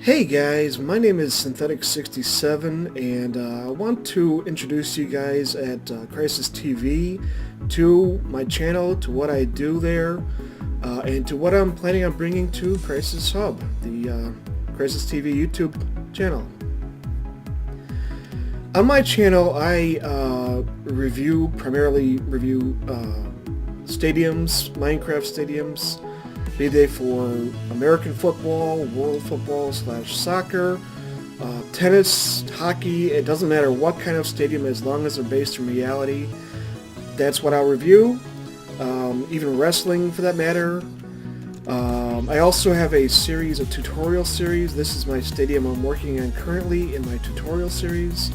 Hey guys, my name is Synthetic67 and I want to introduce you guys at CrysisTV to my channel, to what I do there, and to what I'm planning on bringing to CrysisHub, the CrysisTV YouTube channel. On my channel I primarily review stadiums, Minecraft stadiums, be they for American football, world football / soccer, tennis, hockey. It doesn't matter what kind of stadium, as long as they're based in reality. That's what I'll review. Even wrestling, for that matter. I also have a tutorial series. This is my stadium I'm working on currently in my tutorial series.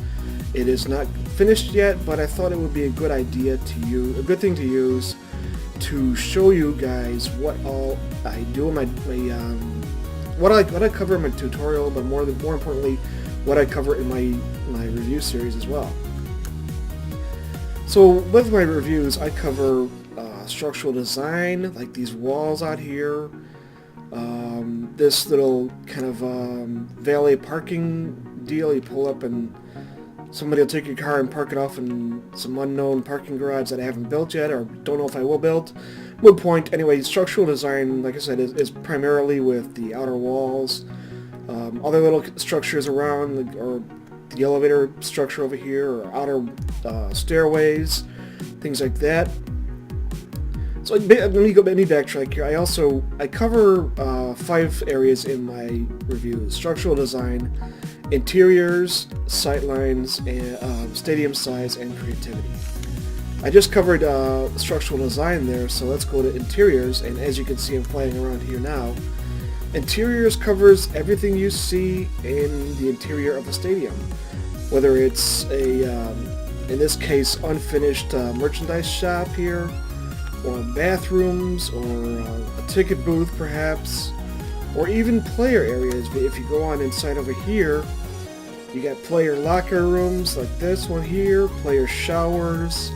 It is not finished yet, but I thought it would be a good idea to use, a good thing to use, to show you guys what all I do in my what I cover in my tutorial, but more importantly, what I cover in my review series as well. So with my reviews, I cover structural design, like these walls out here, this little kind of valet parking deal. You pull up and somebody will take your car and park it off in some unknown parking garage that I haven't built yet, or don't know if I will build. Moot point. Anyway, structural design, like I said, is primarily with the outer walls, other little structures around, or the elevator structure over here, or outer stairways, things like that. So let me backtrack here. I cover 5 areas in my reviews: structural design, interiors, sightlines, and stadium size, and creativity. I just covered structural design there, so let's go to interiors. And as you can see, I'm flying around here now. Interiors covers everything you see in the interior of a stadium, whether it's a, in this case, unfinished merchandise shop here, or bathrooms, or a ticket booth perhaps, or even player areas. If you go on inside over here, you got player locker rooms like this one here, player showers,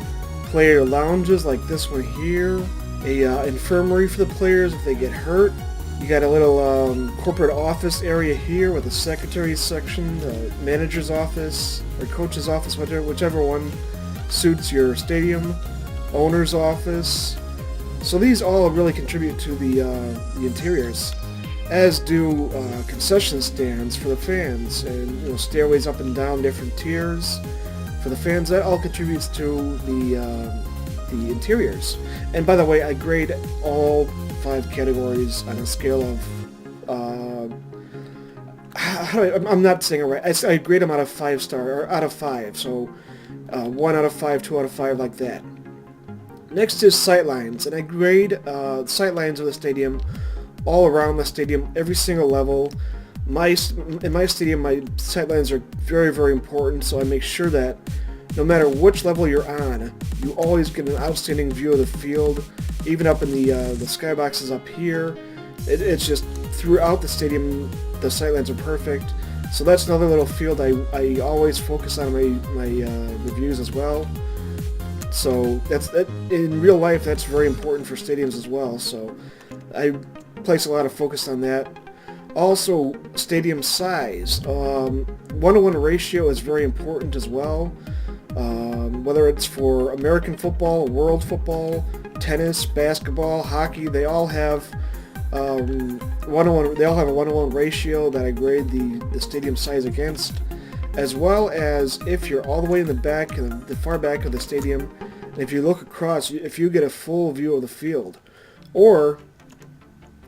player lounges like this one here, a infirmary for the players if they get hurt. You got a little corporate office area here with a secretary's section, the manager's office, or coach's office, whichever one suits your stadium, owner's office. So these all really contribute to the interiors, as do concession stands for the fans, and stairways up and down different tiers for the fans. That all contributes to the interiors. And by the way, I grade all 5 categories on a scale of I'm not saying it right. I grade them out of 5 star, or out of 5. So 1 out of 5, 2 out of 5, like that. Next is sightlines, and I grade sightlines of the stadium, all around the stadium, every single level. In my stadium, my sightlines are very, very important, so I make sure that no matter which level you're on, you always get an outstanding view of the field, even up in the skyboxes up here. It's just throughout the stadium, the sightlines are perfect. So that's another little field I always focus on in my reviews as well. So in real life, that's very important for stadiums as well. So I place a lot of focus on that. Also, stadium size. 1-to-1 ratio is very important as well. Whether it's for American football, world football, tennis, basketball, hockey, they all have 1-to-1. They all have a 1-to-1 ratio that I grade the stadium size against, as well as if you're all the way in the back, in the far back of the stadium, and if you look across, if you get a full view of the field, or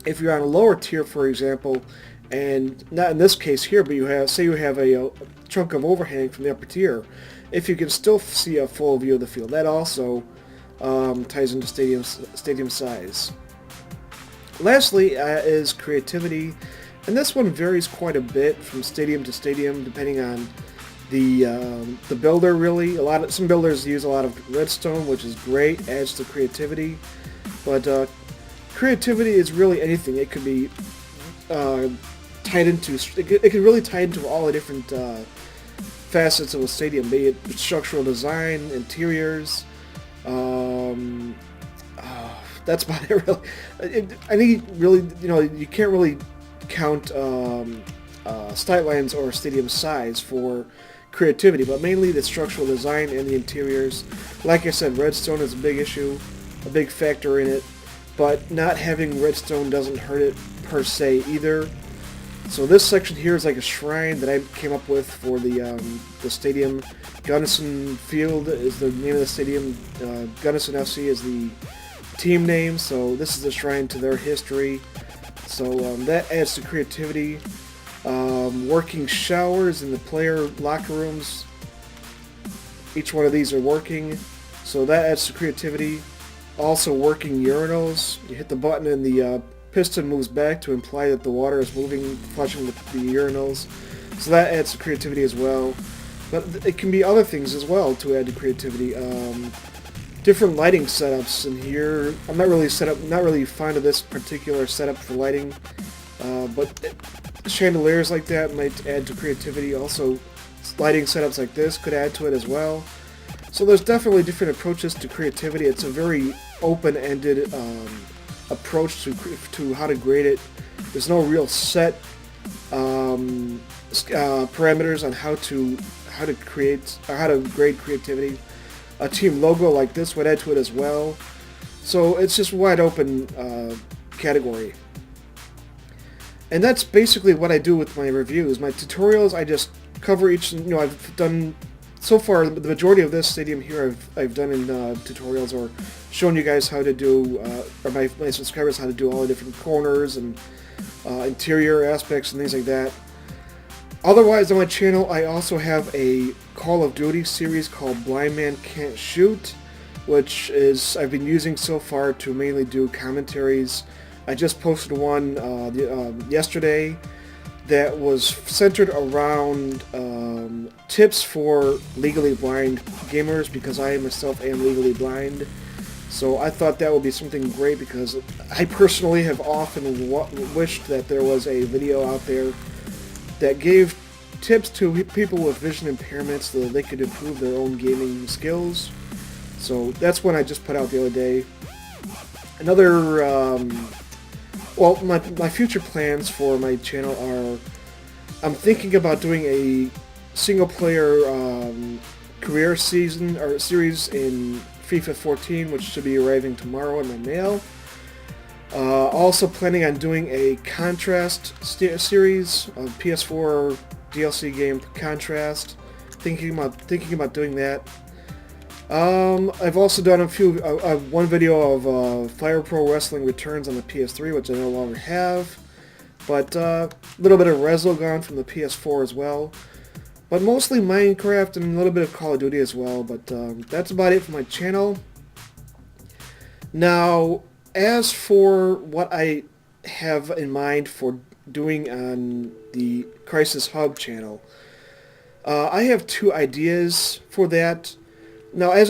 if you're on a lower tier, for example, and not in this case here, but you have a chunk of overhang from the upper tier, if you can still see a full view of the field, that also ties into stadium size. Lastly is creativity, and this one varies quite a bit from stadium to stadium, depending on the builder. Really, some builders use a lot of redstone, which is great, adds to creativity, but creativity is really anything. It could be tied into. It can really tie into all the different facets of a stadium, be it structural design, interiors. That's about it. Really, I think really, you can't really count sight lines or stadium size for creativity, but mainly the structural design and the interiors. Like I said, redstone is a big issue, a big factor in it, but not having redstone doesn't hurt it per se either. So this section here is like a shrine that I came up with for the stadium. Gunnison Field is the name of the stadium. Gunnison FC is the team name, so this is a shrine to their history. So that adds to creativity. Working showers in the player locker rooms. Each one of these are working, so that adds to creativity. Also working urinals. You hit the button and the piston moves back to imply that the water is moving, flushing the urinals. So that adds to creativity as well. But it can be other things as well to add to creativity. Different lighting setups in here. I'm not really fond of this particular setup for lighting, but chandeliers like that might add to creativity. Also, lighting setups like this could add to it as well. So there's definitely different approaches to creativity. It's a very open-ended approach to how to grade it. There's no real set parameters on how to grade creativity. A team logo like this would add to it as well. So it's just wide open category. And that's basically what I do with my reviews. My tutorials, I just cover each, I've done, so far, the majority of this stadium here I've done in tutorials, or shown you guys how to do, or my subscribers how to do all the different corners and interior aspects and things like that. Otherwise, on my channel, I also have a Call of Duty series called Blind Man Can't Shoot, which is I've been using so far to mainly do commentaries. I just posted one yesterday that was centered around tips for legally blind gamers, because I myself am legally blind. So I thought that would be something great, because I personally have often wished that there was a video out there that gave tips to people with vision impairments so that they could improve their own gaming skills. So that's one I just put out the other day. Another, well, my future plans for my channel are, I'm thinking about doing a single-player career season or series in FIFA 14, which should be arriving tomorrow in my mail. Also planning on doing a Contrast series, a PS4 DLC game Contrast. Thinking about doing that. I've also done one video of Fire Pro Wrestling Returns on the PS3, which I no longer have. But a little bit of Resogun from the PS4 as well. But mostly Minecraft and a little bit of Call of Duty as well. But that's about it for my channel. Now, as for what I have in mind for doing on the CrysisHub channel, I have two ideas for that. Now, as